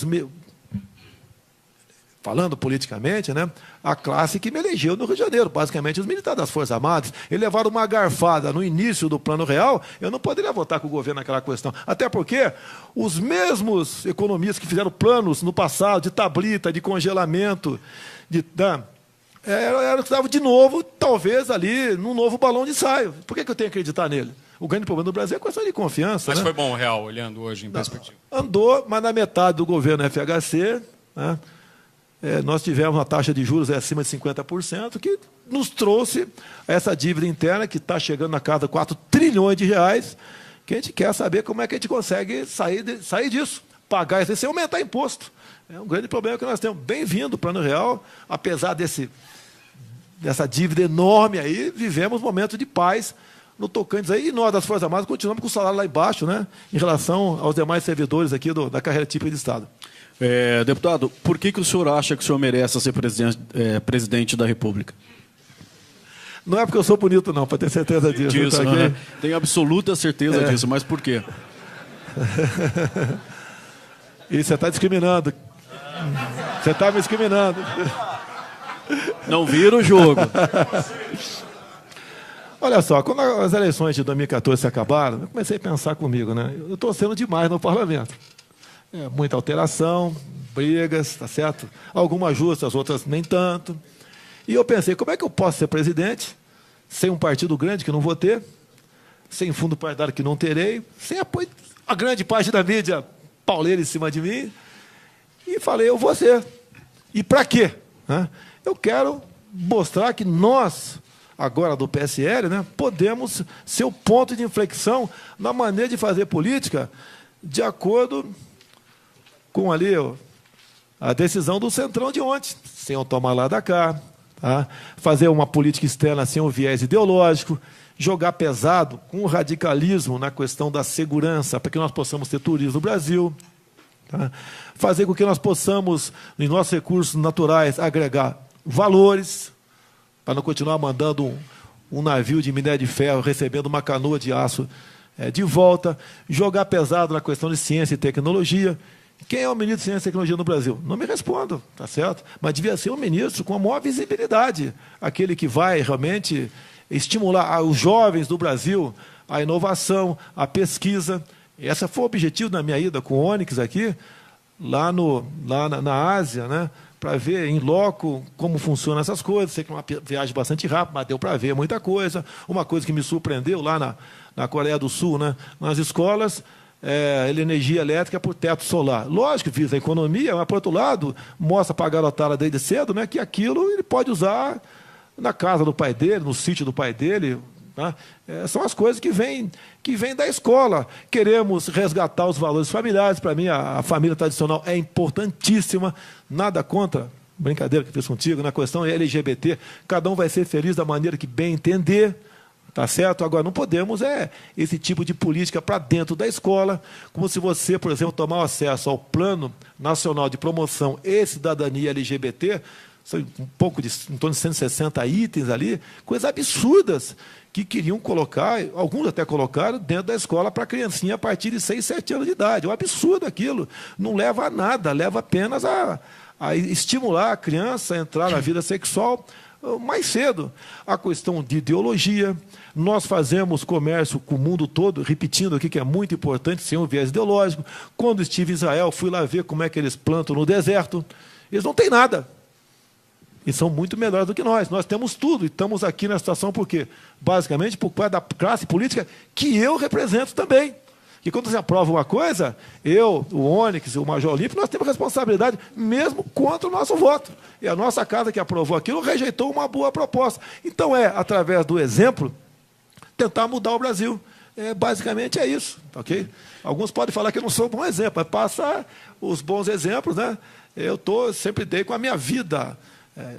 falando politicamente, né, a classe que me elegeu no Rio de Janeiro, basicamente os militares das Forças Armadas. Eles levaram uma garfada no início do Plano Real, eu não poderia votar com o governo naquela questão. Até porque os mesmos economistas que fizeram planos no passado de tablita, de congelamento, era que estavam de novo, talvez ali, num novo balão de ensaio. Por que eu tenho que acreditar nele? O grande problema do Brasil é questão de confiança. Mas né? foi bom o Real, olhando hoje em perspectiva. Andou, mas na metade do governo FHC, né, nós tivemos uma taxa de juros acima de 50%, que nos trouxe essa dívida interna, que está chegando na casa de 4 trilhões de reais, que a gente quer saber como é que a gente consegue sair disso, pagar isso sem aumentar imposto. É um grande problema que nós temos. Bem-vindo o Plano Real, apesar dessa dívida enorme aí, vivemos momentos de paz no tocante aí, e nós das Forças Armadas continuamos com o salário lá embaixo, né, em relação aos demais servidores aqui da carreira típica de Estado. Deputado, por que o senhor acha que o senhor merece ser presidente da República? Não é porque eu sou bonito, não, para ter certeza disso. Tá, né? Tenho absoluta certeza disso, mas por quê? E você está discriminando. Você está me discriminando. Não vira o jogo. Olha só, quando as eleições de 2014 se acabaram, eu comecei a pensar comigo, né? Eu estou sendo demais no parlamento. Muita alteração, brigas, tá certo? Algumas justas, outras nem tanto. E eu pensei, como é que eu posso ser presidente sem um partido grande que não vou ter, sem fundo partidário que não terei, sem apoio, a grande parte da mídia pauleira em cima de mim? E falei, eu vou ser. E para quê? Eu quero mostrar que nós, agora do PSL, né, podemos ser o ponto de inflexão na maneira de fazer política de acordo com ali a decisão do Centrão de ontem, sem o tomar lá da cá, tá? Fazer uma política externa sem o viés ideológico, jogar pesado com o radicalismo na questão da segurança, para que nós possamos ter turismo no Brasil, tá? Fazer com que nós possamos, em nossos recursos naturais, agregar valores, para não continuar mandando um navio de minério de ferro recebendo uma canoa de aço de volta, jogar pesado na questão de ciência e tecnologia. Quem é o ministro de Ciência e Tecnologia no Brasil? Não me respondo, tá certo? Mas devia ser um ministro com a maior visibilidade, aquele que vai realmente estimular os jovens do Brasil a inovação, a pesquisa. Esse foi o objetivo da minha ida com o Onyx aqui, lá na Ásia, né? para ver em loco como funcionam essas coisas. Sei que é uma viagem bastante rápida, mas deu para ver muita coisa. Uma coisa que me surpreendeu lá na Coreia do Sul, né, nas escolas, energia elétrica por teto solar. Lógico que visa a economia, mas, por outro lado, mostra para a garotada desde cedo, né, que aquilo ele pode usar na casa do pai dele, no sítio do pai dele. Tá? São as coisas que vêm da escola. Queremos resgatar os valores familiares. Para mim, a família tradicional é importantíssima. Nada contra, brincadeira que fiz contigo, na questão LGBT. Cada um vai ser feliz da maneira que bem entender. Tá certo? Agora, não podemos esse tipo de política para dentro da escola, como se você, por exemplo, tomar acesso ao Plano Nacional de Promoção e Cidadania LGBT, são em torno de 160 itens ali, coisas absurdas, que queriam colocar, alguns até colocaram, dentro da escola para a criancinha a partir de 6, 7 anos de idade. É um absurdo aquilo. Não leva a nada, leva apenas a estimular a criança a entrar na vida sexual mais cedo. A questão de ideologia. Nós fazemos comércio com o mundo todo, repetindo aqui que é muito importante, sem um viés ideológico. Quando estive em Israel, fui lá ver como é que eles plantam no deserto. Eles não têm nada. E são muito melhores do que nós. Nós temos tudo. E estamos aqui na situação por quê? Basicamente por causa da classe política que eu represento também. E quando você aprova uma coisa, eu, o Onyx, o Major Olímpio, nós temos responsabilidade mesmo contra o nosso voto. E a nossa casa que aprovou aquilo rejeitou uma boa proposta. Então através do exemplo, tentar mudar o Brasil. Basicamente é isso. Ok? Alguns podem falar que eu não sou um bom exemplo, mas passa os bons exemplos, né? Sempre dei com a minha vida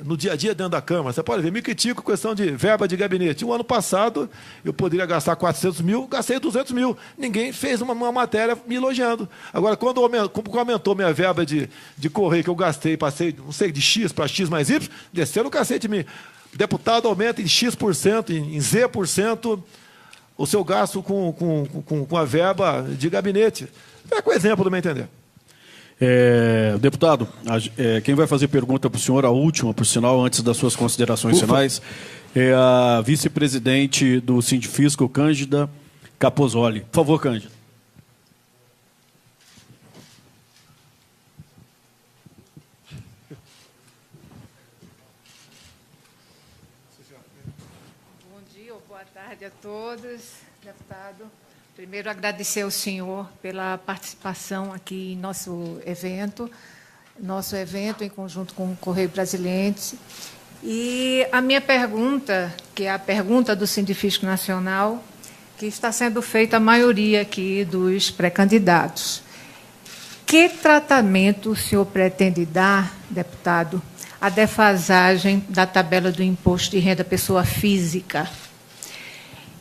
no dia a dia dentro da Câmara. Você pode ver, me critico questão de verba de gabinete. O ano passado, eu poderia gastar 400 mil, gastei 200 mil. Ninguém fez uma matéria me elogiando. Agora, quando aumentou minha verba de correio que eu gastei, passei, não sei, de X para X mais Y, desceram o cacete de mim. Deputado aumenta em X%, em Z%, o seu gasto com a verba de gabinete. Com o exemplo do meu entender. Deputado, quem vai fazer pergunta para o senhor, a última, por sinal, antes das suas considerações finais, é a vice-presidente do Sindifisco, Cândida Capozoli. Por favor, Cândida. Bom dia ou boa tarde a todos, deputado. Primeiro, agradecer ao senhor pela participação aqui em nosso evento em conjunto com o Correio Brasiliense. E a minha pergunta, que é a pergunta do Sindifisco Nacional, que está sendo feita a maioria aqui dos pré-candidatos. Que tratamento o senhor pretende dar, deputado, à defasagem da tabela do imposto de renda pessoa física?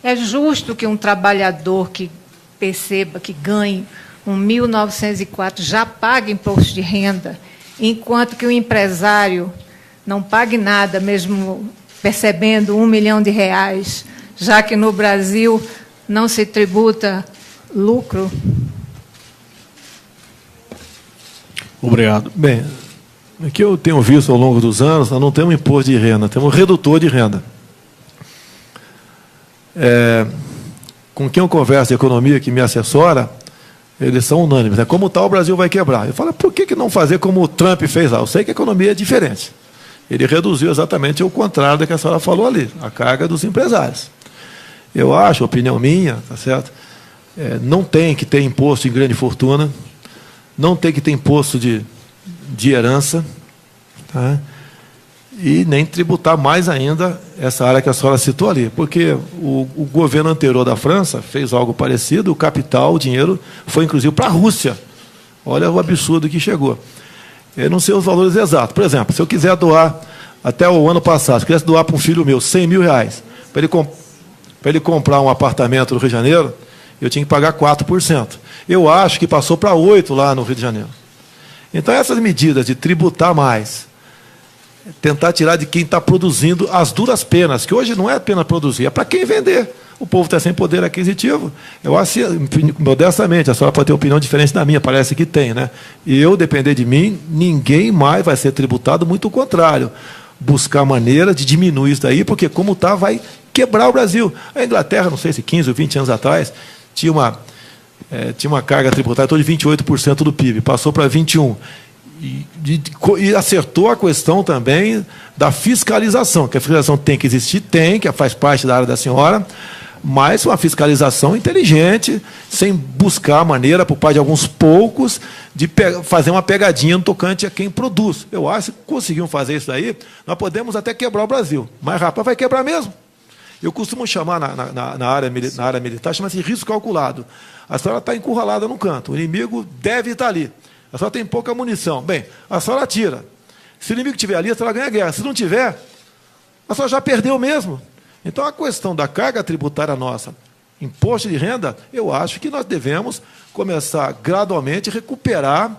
É justo que um trabalhador que perceba que ganhe 1.904 já pague imposto de renda, enquanto que o empresário não pague nada, mesmo percebendo R$1 milhão, já que no Brasil não se tributa lucro? Obrigado. Bem, o que eu tenho visto ao longo dos anos, nós não temos imposto de renda, temos redutor de renda. Com quem eu converso de economia, que me assessora, eles são unânimes. Como está, o Brasil vai quebrar. Eu falo, por que não fazer como o Trump fez lá? Eu sei que a economia é diferente. Ele reduziu exatamente o contrário do que a senhora falou ali, a carga dos empresários. Eu acho, opinião minha, tá certo? Não tem que ter imposto em grande fortuna, não tem que ter imposto de herança, tá? E nem tributar mais ainda essa área que a senhora citou ali, porque o governo anterior da França fez algo parecido, o capital, o dinheiro, foi inclusive para a Rússia. Olha o absurdo que chegou. Eu não sei os valores exatos. Por exemplo, se eu quiser doar, até o ano passado, se eu quisesse doar para um filho meu R$100 mil, para ele comprar um apartamento no Rio de Janeiro, eu tinha que pagar 4%. Eu acho que passou para 8% lá no Rio de Janeiro. Então, essas medidas de tributar mais, tentar tirar de quem está produzindo as duras penas, que hoje não é apenas produzir, é para quem vender. O povo está sem poder aquisitivo. Eu acho, modestamente, a senhora pode ter opinião diferente da minha, parece que tem, né? E eu, depender de mim, ninguém mais vai ser tributado, muito o contrário. Buscar maneira de diminuir isso daí, porque como está, vai quebrar o Brasil. A Inglaterra, não sei se 15 ou 20 anos atrás, tinha uma carga tributária de 28% do PIB, passou para 21%. E acertou a questão também da fiscalização, que a fiscalização tem que existir, que faz parte da área da senhora, mas uma fiscalização inteligente, sem buscar maneira, por parte de alguns poucos, de fazer uma pegadinha no tocante a quem produz. Eu acho que conseguimos fazer isso daí, nós podemos até quebrar o Brasil. Mas, rapaz, vai quebrar mesmo. Eu costumo chamar na área militar, chama-se risco calculado. A senhora está encurralada no canto, o inimigo deve estar ali. A senhora tem pouca munição. Bem, a senhora atira. Se o inimigo estiver ali, a senhora ganha a guerra. Se não tiver, a senhora já perdeu mesmo. Então, a questão da carga tributária nossa, imposto de renda, eu acho que nós devemos começar gradualmente a recuperar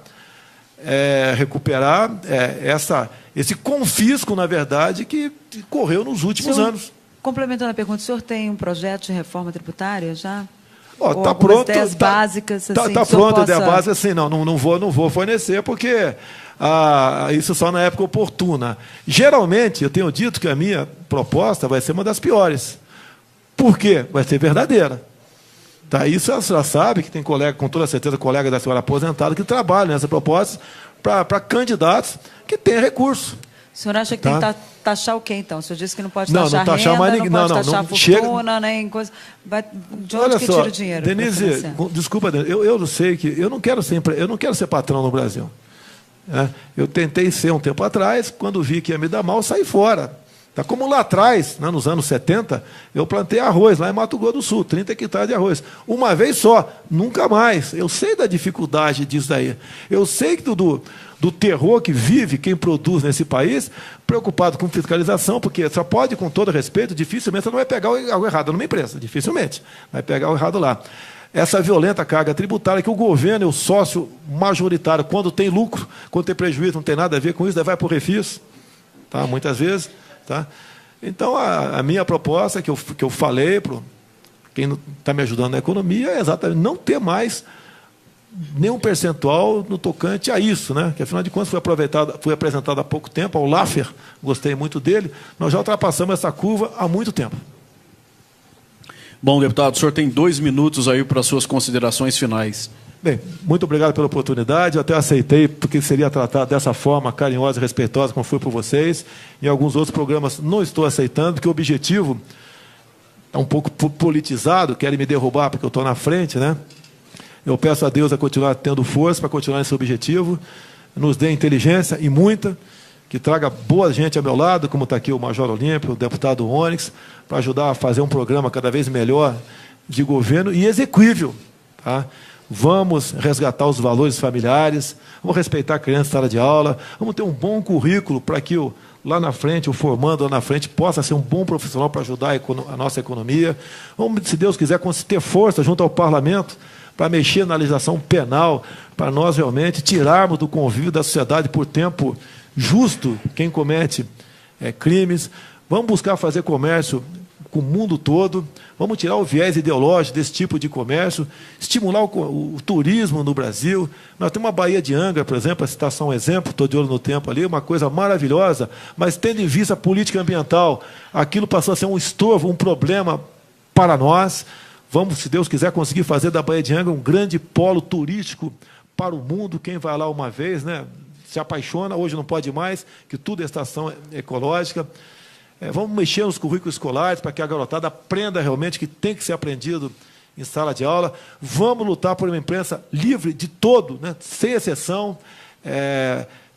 esse confisco, na verdade, que correu nos últimos anos. Complementando a pergunta, o senhor tem um projeto de reforma tributária já? Está pronto. Ideias básicas, assim, está pronto, a ideia básica, assim, não vou fornecer, porque isso só na época oportuna. Geralmente, eu tenho dito que a minha proposta vai ser uma das piores. Por quê? Vai ser verdadeira. Tá? Isso a senhora sabe, que tem colega, com toda certeza, colega da senhora aposentada, que trabalha nessa proposta para candidatos que têm recurso. O senhor acha que tem que taxar o quê, então? O senhor disse que não pode taxar renda, não pode taxar fortuna, nem coisa... De onde que tira o dinheiro? Denise, desculpa, eu não sei que... Eu não quero ser patrão no Brasil. Eu tentei ser um tempo atrás, quando vi que ia me dar mal, saí fora. Tá? Como lá atrás, nos anos 70, eu plantei arroz, lá em Mato Grosso do Sul, 30 hectares de arroz. Uma vez só, nunca mais. Eu sei da dificuldade disso daí. Eu sei do terror que vive quem produz nesse país, preocupado com fiscalização, porque só pode, com todo respeito, dificilmente você não vai pegar algo errado numa empresa, dificilmente vai pegar o errado lá. Essa violenta carga tributária que o governo e o sócio majoritário, quando tem lucro, quando tem prejuízo, não tem nada a ver com isso, vai para o refis, tá? Muitas vezes. Tá? Então, a minha proposta, que eu falei para quem está me ajudando na economia, é exatamente não ter mais nenhum percentual no tocante a isso, né? Que, afinal de contas, foi apresentado há pouco tempo, ao Laffer, gostei muito dele, nós já ultrapassamos essa curva há muito tempo. Bom, deputado, o senhor tem 2 minutos aí para as suas considerações finais. Bem, muito obrigado pela oportunidade, eu até aceitei, porque seria tratado dessa forma carinhosa e respeitosa, como foi por vocês. Em alguns outros programas não estou aceitando, porque o objetivo é um pouco politizado, querem me derrubar porque eu estou na frente, né? Eu peço a Deus a continuar tendo força para continuar esse objetivo, nos dê inteligência, e muita, que traga boa gente ao meu lado, como está aqui o Major Olímpio, o deputado Onyx, para ajudar a fazer um programa cada vez melhor de governo e execuível, tá? Vamos resgatar os valores familiares, vamos respeitar a criança em sala de aula, vamos ter um bom currículo para que lá na frente, o formando lá na frente, possa ser um bom profissional para ajudar a nossa economia. Vamos, se Deus quiser, ter força junto ao parlamento para mexer na legislação penal, para nós realmente tirarmos do convívio da sociedade por tempo justo quem comete crimes. Vamos buscar fazer comércio com o mundo todo, vamos tirar o viés ideológico desse tipo de comércio, estimular o turismo no Brasil. Nós temos uma Baía de Angra, por exemplo, para citar só um exemplo, estou de olho no tempo ali, uma coisa maravilhosa, mas tendo em vista a política ambiental, aquilo passou a ser um estorvo, um problema para nós. Vamos, se Deus quiser, conseguir fazer da Baía de Angra um grande polo turístico para o mundo. Quem vai lá uma vez, né, se apaixona, hoje não pode mais, que tudo é estação ecológica. Vamos mexer nos currículos escolares para que a garotada aprenda realmente que tem que ser aprendido em sala de aula. Vamos lutar por uma imprensa livre de todo, né, sem exceção,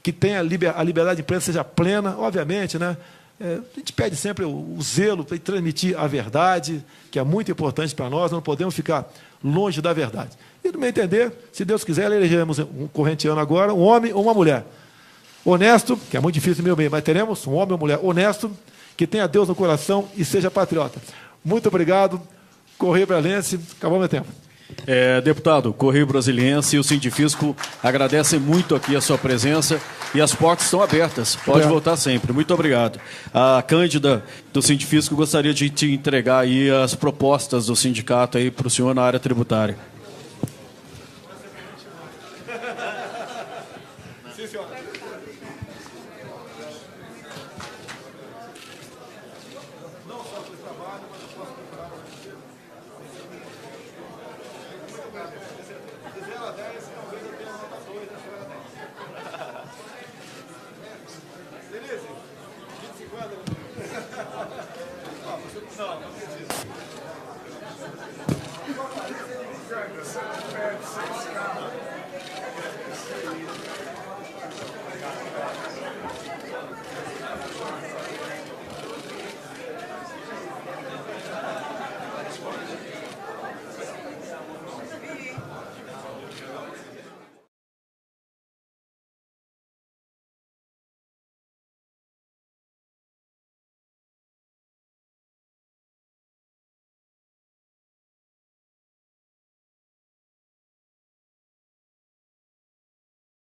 que tenha a liberdade de imprensa seja plena, obviamente, né? A gente pede sempre o zelo para transmitir a verdade, que é muito importante para nós, não podemos ficar longe da verdade. E, no meu entender, se Deus quiser, elegeremos um correntiano agora, um homem ou uma mulher honesto, que é muito difícil, meu bem, mas teremos um homem ou mulher honesto, que tenha Deus no coração e seja patriota. Muito obrigado. Correio Brasiliense, acabou meu tempo. Deputado, Correio Brasiliense e o Sindifisco agradecem muito aqui a sua presença e as portas estão abertas. Pode voltar sempre. Muito obrigado. A Cândida do Sindifisco gostaria de te entregar aí as propostas do sindicato aí para o senhor na área tributária.